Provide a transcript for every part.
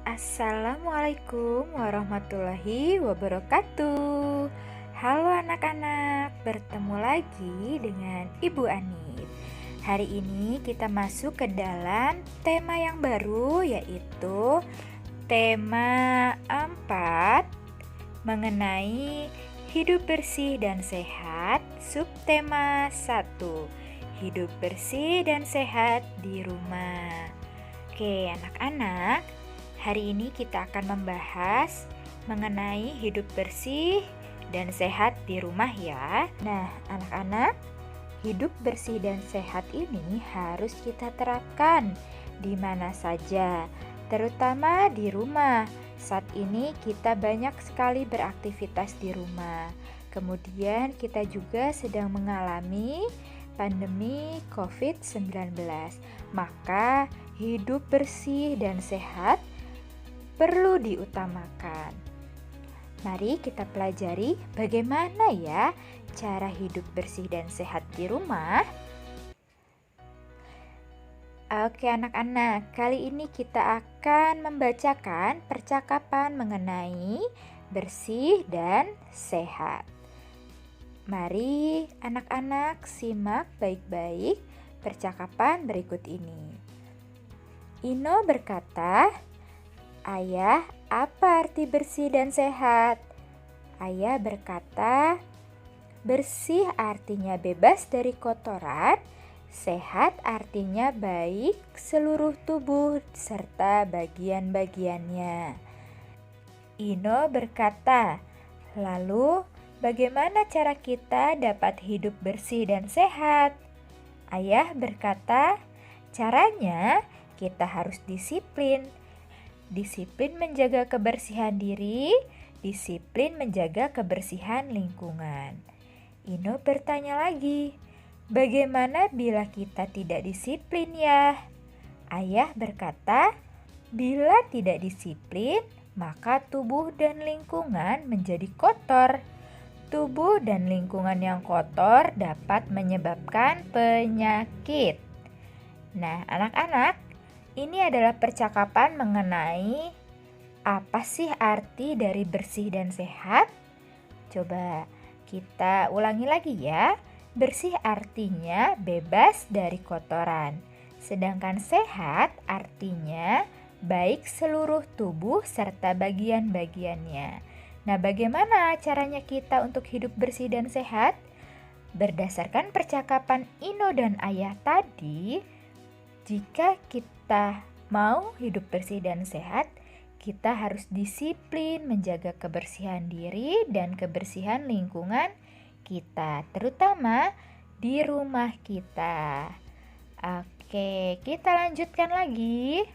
Assalamualaikum warahmatullahi wabarakatuh. Halo anak-anak, bertemu lagi dengan Ibu Anit. Hari ini kita masuk ke dalam tema yang baru, yaitu tema 4 mengenai hidup bersih dan sehat. Subtema 1, hidup bersih dan sehat di rumah. Oke anak-anak, hari ini kita akan membahas mengenai hidup bersih dan sehat di rumah ya. Nah, anak-anak, hidup bersih dan sehat ini harus kita terapkan di mana saja, terutama di rumah. Saat ini kita banyak sekali beraktivitas di rumah. Kemudian kita juga sedang mengalami pandemi COVID-19. Maka hidup bersih dan sehat perlu diutamakan. Mari kita pelajari bagaimana ya cara hidup bersih dan sehat di rumah. Oke anak-anak, kali ini kita akan membacakan percakapan mengenai bersih dan sehat. Mari anak-anak simak baik-baik percakapan berikut ini. Ino berkata, "Ayah, apa arti bersih dan sehat?" Ayah berkata, "Bersih artinya bebas dari kotoran, sehat artinya baik seluruh tubuh serta bagian-bagiannya." Ino berkata, "Lalu bagaimana cara kita dapat hidup bersih dan sehat?" Ayah berkata, "Caranya kita harus disiplin. Disiplin menjaga kebersihan diri, disiplin menjaga kebersihan lingkungan." Ino bertanya lagi, "Bagaimana bila kita tidak disiplin ya?" Ayah berkata, "Bila tidak disiplin, maka tubuh dan lingkungan menjadi kotor. Tubuh dan lingkungan yang kotor dapat menyebabkan penyakit." Nah, anak-anak, ini adalah percakapan mengenai apa sih arti dari bersih dan sehat? Coba kita ulangi lagi ya. Bersih artinya bebas dari kotoran. Sedangkan sehat artinya baik seluruh tubuh serta bagian-bagiannya. Nah, bagaimana caranya kita untuk hidup bersih dan sehat? Berdasarkan percakapan Ino dan Ayah tadi, jika kita mau hidup bersih dan sehat, kita harus disiplin menjaga kebersihan diri dan kebersihan lingkungan kita, terutama di rumah kita. Oke, kita lanjutkan lagi.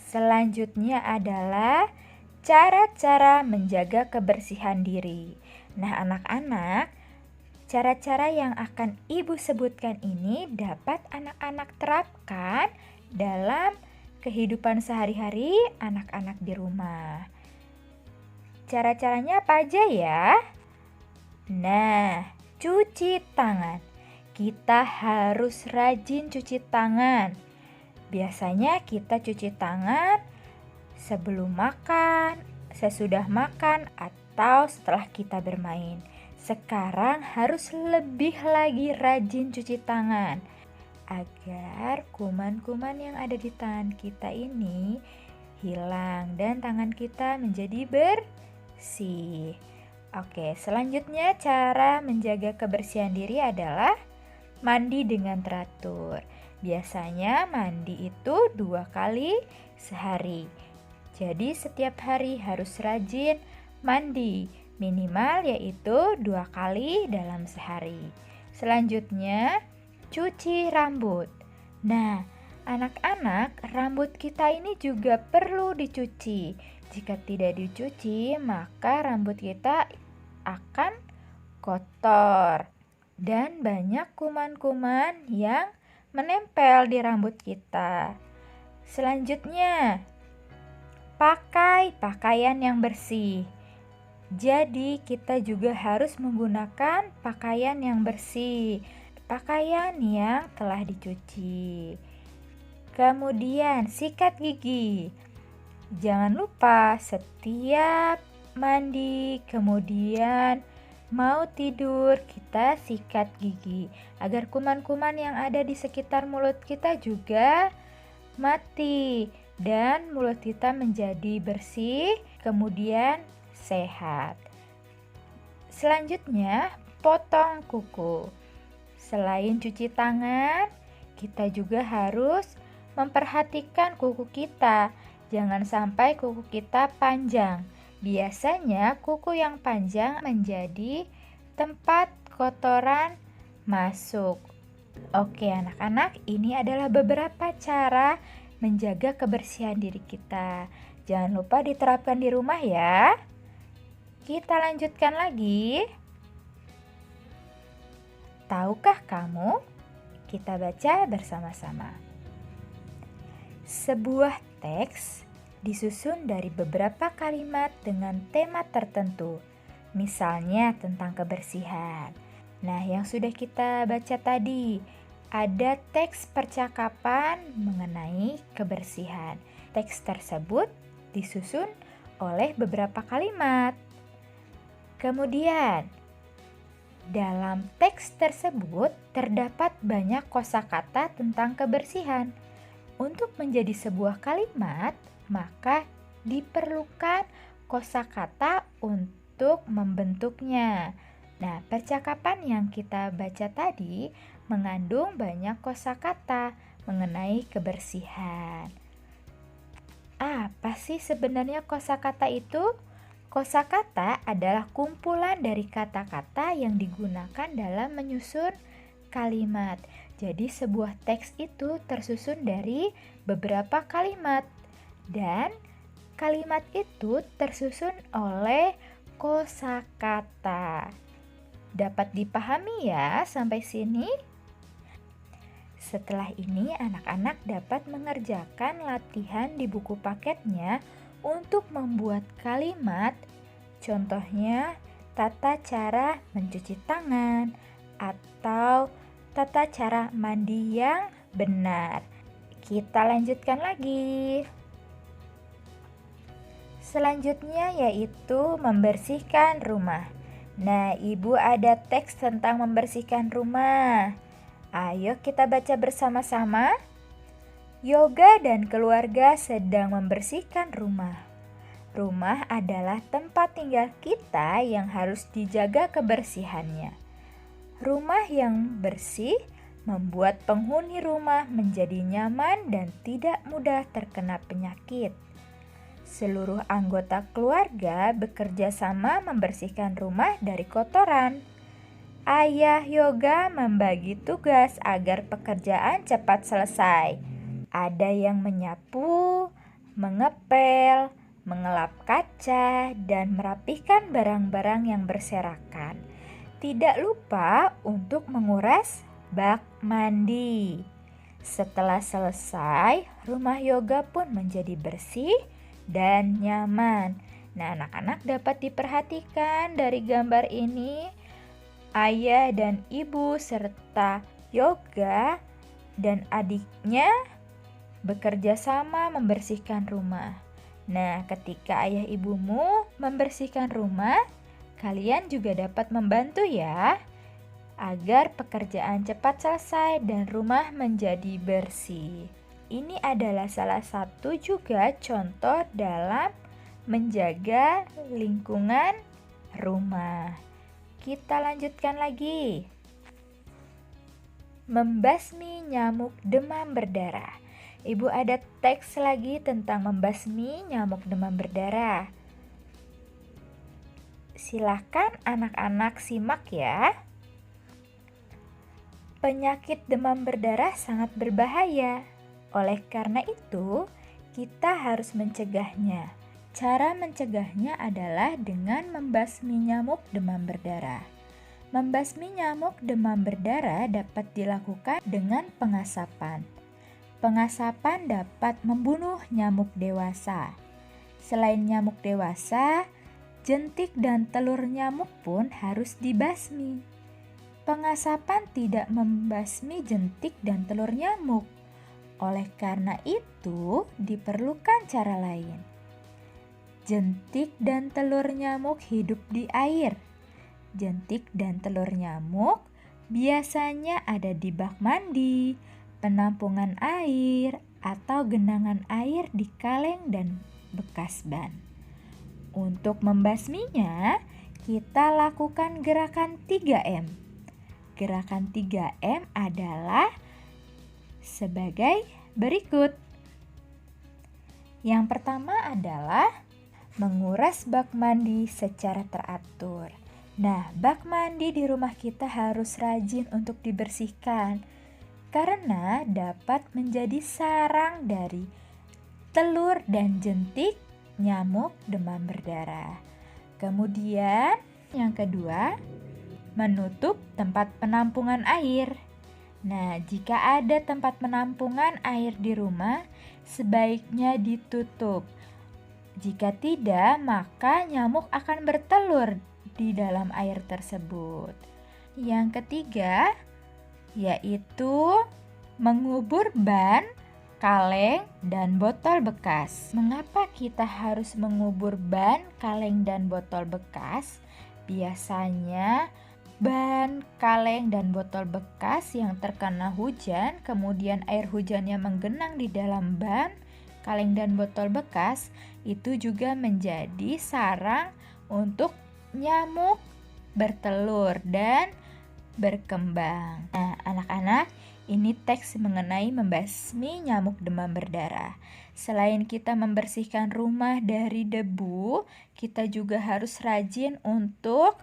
Selanjutnya adalah cara-cara menjaga kebersihan diri. Nah, anak-anak, cara-cara yang akan Ibu sebutkan ini dapat anak-anak terapkan dalam kehidupan sehari-hari anak-anak di rumah. Cara-caranya apa aja ya? Nah, cuci tangan. Kita harus rajin cuci tangan. Biasanya kita cuci tangan sebelum makan, sesudah makan, atau setelah kita bermain. Sekarang harus lebih lagi rajin cuci tangan agar kuman-kuman yang ada di tangan kita ini hilang dan tangan kita menjadi bersih. Oke, selanjutnya cara menjaga kebersihan diri adalah mandi dengan teratur. Biasanya mandi itu 2 kali sehari. Jadi setiap hari harus rajin mandi, minimal yaitu 2 kali dalam sehari. Selanjutnya, cuci rambut. Nah, anak-anak, rambut kita ini juga perlu dicuci. Jika tidak dicuci, maka rambut kita akan kotor dan banyak kuman-kuman yang menempel di rambut kita. Selanjutnya, pakai pakaian yang bersih. Jadi kita juga harus menggunakan pakaian yang bersih, pakaian yang telah dicuci. Kemudian sikat gigi. Jangan lupa setiap mandi, kemudian mau tidur, kita sikat gigi agar kuman-kuman yang ada di sekitar mulut kita juga mati dan mulut kita menjadi bersih, kemudian sehat. Selanjutnya, potong kuku. Selain cuci tangan, kita juga harus memperhatikan kuku kita. Jangan sampai kuku kita panjang. Biasanya kuku yang panjang menjadi tempat kotoran masuk. Oke anak-anak, ini adalah beberapa cara menjaga kebersihan diri kita. Jangan lupa diterapkan di rumah ya. Kita lanjutkan lagi. Tahukah kamu? Kita baca bersama-sama. Sebuah teks disusun dari beberapa kalimat dengan tema tertentu, misalnya tentang kebersihan. Nah, yang sudah kita baca tadi, ada teks percakapan mengenai kebersihan. Teks tersebut disusun oleh beberapa kalimat. Kemudian, dalam teks tersebut terdapat banyak kosakata tentang kebersihan. Untuk menjadi sebuah kalimat, maka diperlukan kosakata untuk membentuknya. Nah, percakapan yang kita baca tadi mengandung banyak kosakata mengenai kebersihan. Apa sih sebenarnya kosakata itu? Kosakata adalah kumpulan dari kata-kata yang digunakan dalam menyusun kalimat. Jadi sebuah teks itu tersusun dari beberapa kalimat dan kalimat itu tersusun oleh kosakata. Dapat dipahami ya sampai sini? Setelah ini anak-anak dapat mengerjakan latihan di buku paketnya untuk membuat kalimat, contohnya tata cara mencuci tangan atau tata cara mandi yang benar. Kita lanjutkan lagi. Selanjutnya yaitu membersihkan rumah. Nah, Ibu ada teks tentang membersihkan rumah. Ayo kita baca bersama-sama. Yoga dan keluarga sedang membersihkan rumah. Rumah adalah tempat tinggal kita yang harus dijaga kebersihannya. Rumah yang bersih membuat penghuni rumah menjadi nyaman dan tidak mudah terkena penyakit. Seluruh anggota keluarga bekerja sama membersihkan rumah dari kotoran. Ayah Yoga membagi tugas agar pekerjaan cepat selesai. Ada yang menyapu, mengepel, mengelap kaca, dan merapihkan barang-barang yang berserakan. Tidak lupa untuk menguras bak mandi. Setelah selesai, rumah Yoga pun menjadi bersih dan nyaman. Nah, anak-anak dapat diperhatikan dari gambar ini, ayah dan ibu serta Yoga dan adiknya bekerja sama membersihkan rumah. Nah, ketika ayah ibumu membersihkan rumah, kalian juga dapat membantu ya, agar pekerjaan cepat selesai dan rumah menjadi bersih. Ini adalah salah satu juga contoh dalam menjaga lingkungan rumah. Kita lanjutkan lagi. Membasmi nyamuk demam berdarah. Ibu ada teks lagi tentang membasmi nyamuk demam berdarah. Silakan anak-anak simak ya. Penyakit demam berdarah sangat berbahaya. Oleh karena itu, kita harus mencegahnya. Cara mencegahnya adalah dengan membasmi nyamuk demam berdarah. Membasmi nyamuk demam berdarah dapat dilakukan dengan pengasapan. Pengasapan dapat membunuh nyamuk dewasa. Selain nyamuk dewasa, jentik dan telur nyamuk pun harus dibasmi. Pengasapan tidak membasmi jentik dan telur nyamuk. Oleh karena itu, diperlukan cara lain. Jentik dan telur nyamuk hidup di air. Jentik dan telur nyamuk biasanya ada di bak mandi, penampungan air, atau genangan air di kaleng dan bekas ban. Untuk membasminya, kita lakukan gerakan 3M. Gerakan 3M adalah sebagai berikut. Yang pertama adalah menguras bak mandi secara teratur. Nah, bak mandi di rumah kita harus rajin untuk dibersihkan karena dapat menjadi sarang dari telur dan jentik nyamuk demam berdarah. Kemudian, yang kedua, menutup tempat penampungan air. Nah, jika ada tempat penampungan air di rumah, sebaiknya ditutup. Jika tidak, maka nyamuk akan bertelur di dalam air tersebut. Yang ketiga, yaitu mengubur ban, kaleng, dan botol bekas. Mengapa kita harus mengubur ban, kaleng, dan botol bekas? Biasanya ban, kaleng, dan botol bekas yang terkena hujan, kemudian air hujannya menggenang di dalam ban, kaleng, dan botol bekas, itu juga menjadi sarang untuk nyamuk bertelur dan berkembang. Nah, anak-anak, ini teks mengenai membasmi nyamuk demam berdarah. Selain kita membersihkan rumah dari debu, kita juga harus rajin untuk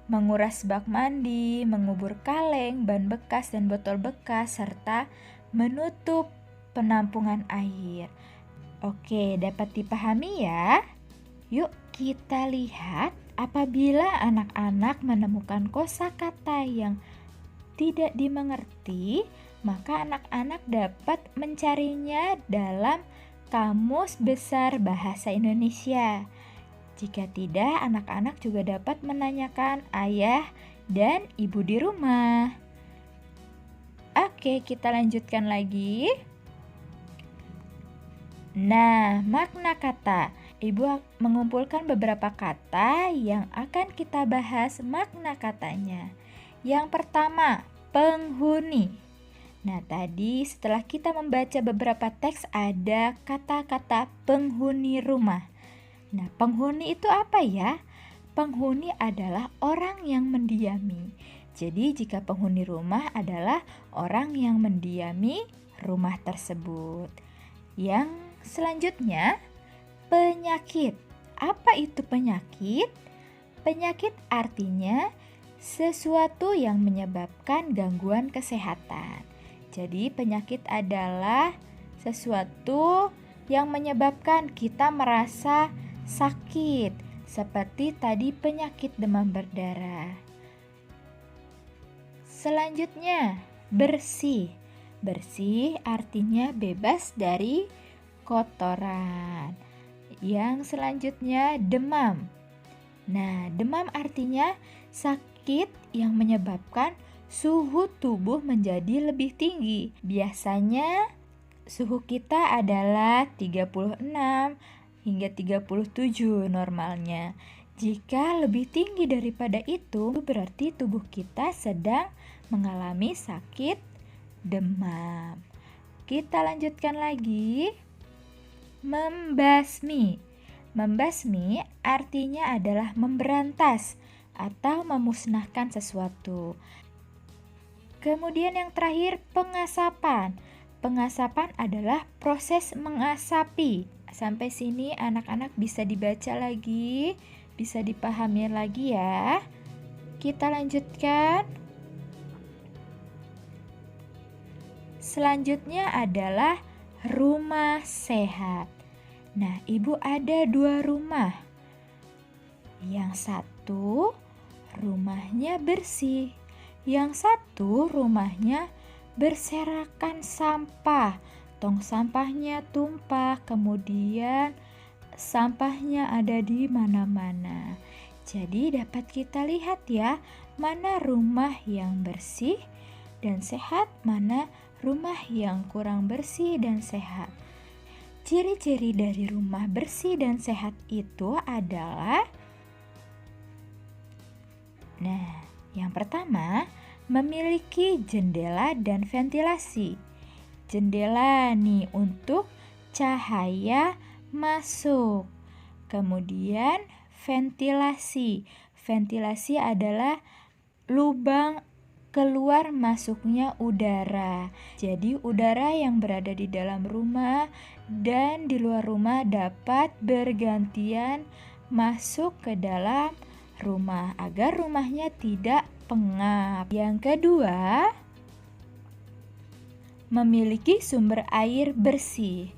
menguras bak mandi, mengubur kaleng, ban bekas dan botol bekas, serta menutup penampungan air. Oke, dapat dipahami ya? Yuk kita lihat apabila anak-anak menemukan kosakata yang tidak dimengerti, maka anak-anak dapat mencarinya dalam Kamus Besar Bahasa Indonesia. Jika tidak, anak-anak juga dapat menanyakan ayah dan ibu di rumah. Oke, kita lanjutkan lagi. Nah, makna kata. Ibu mengumpulkan beberapa kata yang akan kita bahas makna katanya. Yang pertama, penghuni. Nah, tadi setelah kita membaca beberapa teks ada kata-kata penghuni rumah. Nah, penghuni itu apa ya? Penghuni adalah orang yang mendiami. Jadi, jika penghuni rumah adalah orang yang mendiami rumah tersebut. Yang selanjutnya, penyakit. Apa itu penyakit? Penyakit artinya sesuatu yang menyebabkan gangguan kesehatan. Jadi penyakit adalah sesuatu yang menyebabkan kita merasa sakit, seperti tadi penyakit demam berdarah. Selanjutnya, bersih. Bersih artinya bebas dari kotoran. Yang selanjutnya, demam. Nah, demam artinya sakit yang menyebabkan suhu tubuh menjadi lebih tinggi. Biasanya suhu kita adalah 36 hingga 37 normalnya. Jika lebih tinggi daripada itu, berarti tubuh kita sedang mengalami sakit demam. Kita lanjutkan lagi. Membasmi. Membasmi artinya adalah memberantas atau memusnahkan sesuatu. Kemudian yang terakhir, pengasapan. Pengasapan adalah proses mengasapi. Sampai sini anak-anak bisa dibaca lagi, bisa dipahami lagi ya. Kita lanjutkan. Selanjutnya adalah rumah sehat. Nah, ibu ada 2 rumah. Yang satu rumahnya bersih, yang satu rumahnya berserakan sampah. Tong sampahnya tumpah, kemudian sampahnya ada di mana-mana. Jadi dapat kita lihat ya, mana rumah yang bersih dan sehat, mana rumah yang kurang bersih dan sehat. Ciri-ciri dari rumah bersih dan sehat itu adalah, yang pertama, memiliki jendela dan ventilasi. Jendela nih untuk cahaya masuk. Kemudian ventilasi. Ventilasi adalah lubang keluar masuknya udara. Jadi udara yang berada di dalam rumah dan di luar rumah dapat bergantian masuk ke dalam rumah agar rumahnya tidak pengap. Yang kedua, memiliki sumber air bersih.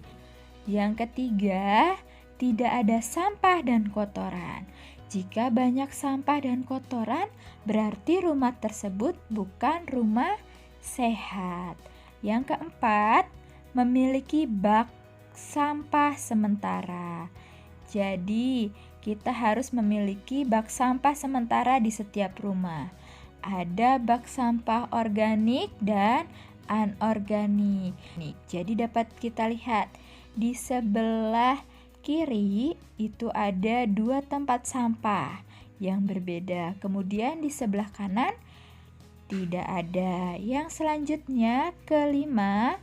Yang ketiga, tidak ada sampah dan kotoran. Jika banyak sampah dan kotoran, berarti rumah tersebut bukan rumah sehat. Yang keempat, memiliki bak sampah sementara. Jadi, kita harus memiliki bak sampah sementara di setiap rumah. Ada bak sampah organik dan anorganik. Jadi dapat kita lihat di sebelah kiri itu ada 2 tempat sampah yang berbeda. Kemudian di sebelah kanan tidak ada. Yang selanjutnya kelima,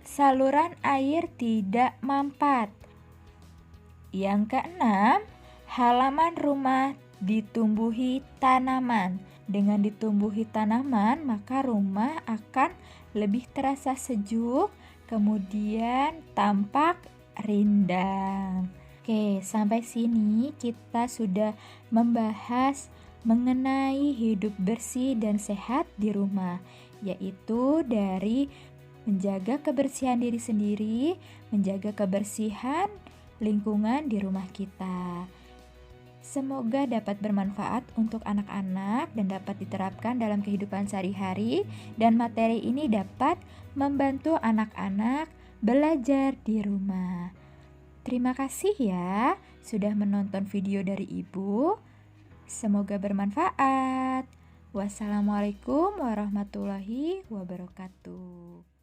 saluran air tidak mampat. Yang keenam, halaman rumah ditumbuhi tanaman. Dengan ditumbuhi tanaman, maka rumah akan lebih terasa sejuk, kemudian tampak rindang. Oke, sampai sini kita sudah membahas mengenai hidup bersih dan sehat di rumah, yaitu dari menjaga kebersihan diri sendiri, menjaga kebersihan lingkungan di rumah kita. Semoga dapat bermanfaat untuk anak-anak dan dapat diterapkan dalam kehidupan sehari-hari, dan materi ini dapat membantu anak-anak belajar di rumah. Terima kasih ya sudah menonton video dari Ibu. Semoga bermanfaat. Wassalamualaikum warahmatullahi wabarakatuh.